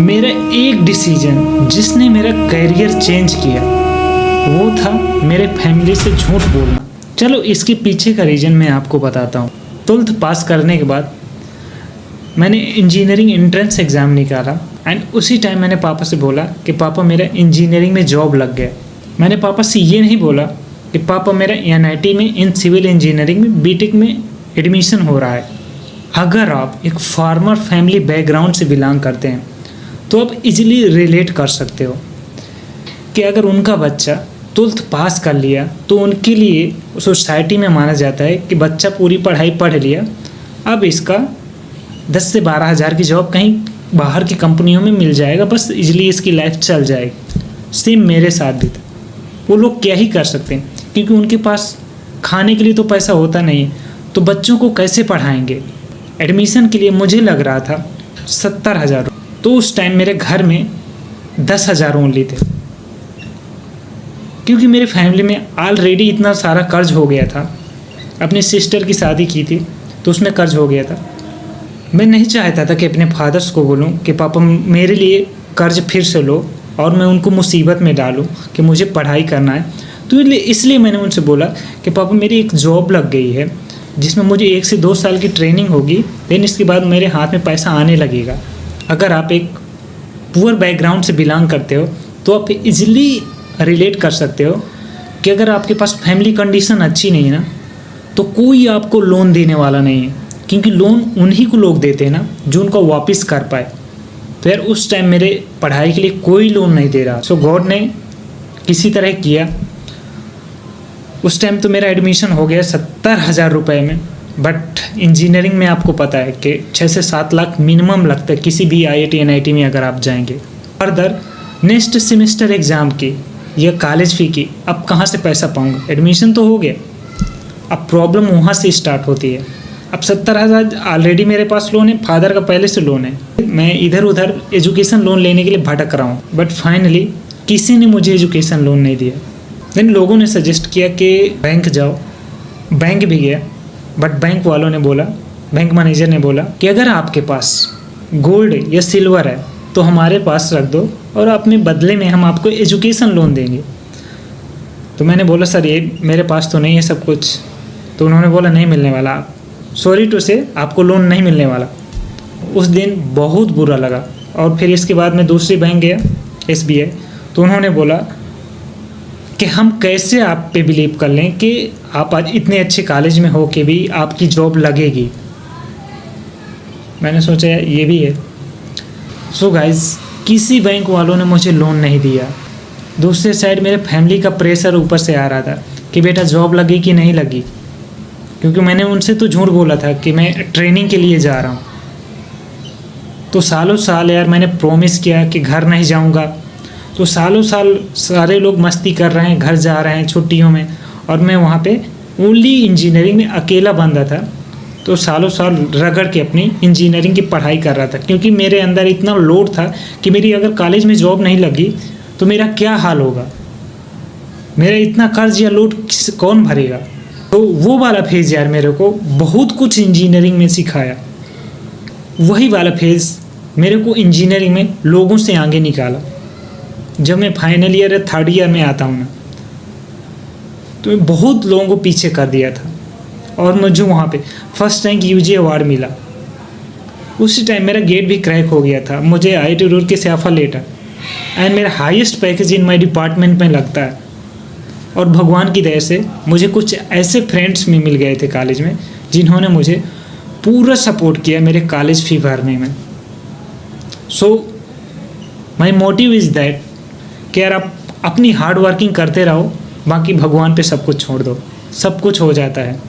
मेरा एक डिसीजन जिसने मेरा करियर चेंज किया वो था मेरे फैमिली से झूठ बोलना। चलो इसके पीछे का रीज़न मैं आपको बताता हूँ। 12th पास करने के बाद मैंने इंजीनियरिंग एंट्रेंस एग्ज़ाम निकाला एंड उसी टाइम मैंने पापा से बोला कि पापा मेरा इंजीनियरिंग में जॉब लग गया। मैंने पापा से ये नहीं बोला कि पापा मेरा NIT में इन सिविल इंजीनियरिंग में BTech में एडमिशन हो रहा है। अगर आप एक फार्मर फैमिली बैकग्राउंड से बिलोंग करते हैं तो आप इजीली रिलेट कर सकते हो कि अगर उनका बच्चा 12th पास कर लिया तो उनके लिए सोसाइटी में माना जाता है कि बच्चा पूरी पढ़ाई पढ़ लिया, अब इसका 10 से 12 हज़ार की जॉब कहीं बाहर की कंपनियों में मिल जाएगा, बस इजीली इसकी लाइफ चल जाएगी। सेम मेरे साथ भी था। वो लोग क्या ही कर सकते हैं क्योंकि उनके पास खाने के लिए तो पैसा होता नहीं है, तो बच्चों को कैसे पढ़ाएंगे। एडमिशन के लिए मुझे लग रहा था 70,000, तो उस टाइम मेरे घर में 10,000 ओनली थे क्योंकि मेरे फैमिली में ऑलरेडी इतना सारा कर्ज हो गया था। अपनी सिस्टर की शादी की थी तो उसमें कर्ज हो गया था। मैं नहीं चाहता था कि अपने फादर्स को बोलूं कि पापा मेरे लिए कर्ज फिर से लो और मैं उनको मुसीबत में डालूं कि मुझे पढ़ाई करना है। तो इसलिए मैंने उनसे बोला कि पापा मेरी एक जॉब लग गई है जिसमें मुझे 1 से 2 साल की ट्रेनिंग होगी, देन इसके बाद मेरे हाथ में पैसा आने लगेगा। अगर आप एक पुअर बैकग्राउंड से बिलोंग करते हो तो आप इजीली रिलेट कर सकते हो कि अगर आपके पास फैमिली कंडीशन अच्छी नहीं है ना तो कोई आपको लोन देने वाला नहीं है, क्योंकि लोन उन्हीं को लोग देते हैं ना जो उनको वापस कर पाए। तो यार उस टाइम मेरे पढ़ाई के लिए कोई लोन नहीं दे रहा। सो गॉड ने किसी तरह किया। उस टाइम तो मेरा एडमिशन हो गया 70,000 रुपये में, बट इंजीनियरिंग में आपको पता है कि 6 से 7 लाख मिनिमम लगता है किसी भी IIT NIT में अगर आप जाएंगे। फर्दर नेक्स्ट सेमेस्टर एग्ज़ाम की या कॉलेज फ़ी की अब कहाँ से पैसा पाऊँगा। एडमिशन तो हो गया, अब प्रॉब्लम वहाँ से स्टार्ट होती है। अब 70,000 ऑलरेडी मेरे पास लोन है, फादर का पहले से लोन है, मैं इधर उधर एजुकेशन लोन लेने के लिए भटक रहा हूँ, बट फाइनली किसी ने मुझे एजुकेशन लोन नहीं दिया। देन लोगों ने सजेस्ट किया कि बैंक जाओ। बैंक भी गया, बट बैंक वालों ने बोला, बैंक मैनेजर ने बोला कि अगर आपके पास गोल्ड या सिल्वर है तो हमारे पास रख दो और अपने बदले में हम आपको एजुकेशन लोन देंगे। तो मैंने बोला सर ये मेरे पास तो नहीं है सब कुछ। तो उन्होंने बोला नहीं मिलने वाला, सॉरी टू से आपको लोन नहीं मिलने वाला। उस दिन बहुत बुरा लगा। और फिर इसके बाद मैं दूसरी बैंक गया SBI, तो उन्होंने बोला कि हम कैसे आप पे बिलीव कर लें कि आप आज इतने अच्छे कॉलेज में हो के भी आपकी जॉब लगेगी। मैंने सोचा ये भी है। सो गाइज किसी बैंक वालों ने मुझे लोन नहीं दिया। दूसरे साइड मेरे फैमिली का प्रेशर ऊपर से आ रहा था कि बेटा जॉब लगी कि नहीं लगी, क्योंकि मैंने उनसे तो झूठ बोला था कि मैं ट्रेनिंग के लिए जा रहा हूँ। तो सालों साल यार मैंने प्रॉमिस किया कि घर नहीं जाऊँगा, तो सालों साल सारे लोग मस्ती कर रहे हैं, घर जा रहे हैं छुट्टियों में, और मैं वहाँ पे ओनली इंजीनियरिंग में अकेला बंदा था। तो सालों साल रगड़ के अपनी इंजीनियरिंग की पढ़ाई कर रहा था, क्योंकि मेरे अंदर इतना लोड था कि मेरी अगर कॉलेज में जॉब नहीं लगी तो मेरा क्या हाल होगा, मेरा इतना कर्ज या लोड कौन भरेगा। तो वो वाला फेज़ यार मेरे को बहुत कुछ इंजीनियरिंग में सिखाया। वही वाला फेज़ मेरे को इंजीनियरिंग में लोगों से आगे निकाला। जब मैं फाइनल ईयर या 3rd ईयर में आता हूँ ना, तो मैं बहुत लोगों को पीछे कर दिया था और मुझे वहाँ पे फर्स्ट रैंक UG अवार्ड मिला। उसी टाइम मेरा गेट भी क्रैक हो गया था, मुझे IIT रूरकी से ऑफर लेटर एंड मेरा highest package in my department में लगता है। और भगवान की दया से मुझे कुछ ऐसे फ्रेंड्स भी मिल गए थे कॉलेज में जिन्होंने मुझे पूरा सपोर्ट किया मेरे कॉलेज फ़ी भरने में। सो माई मोटिव इज़ दैट कि यार आप अपनी हार्ड वर्किंग करते रहो, बाकी भगवान पे सब कुछ छोड़ दो, सब कुछ हो जाता है।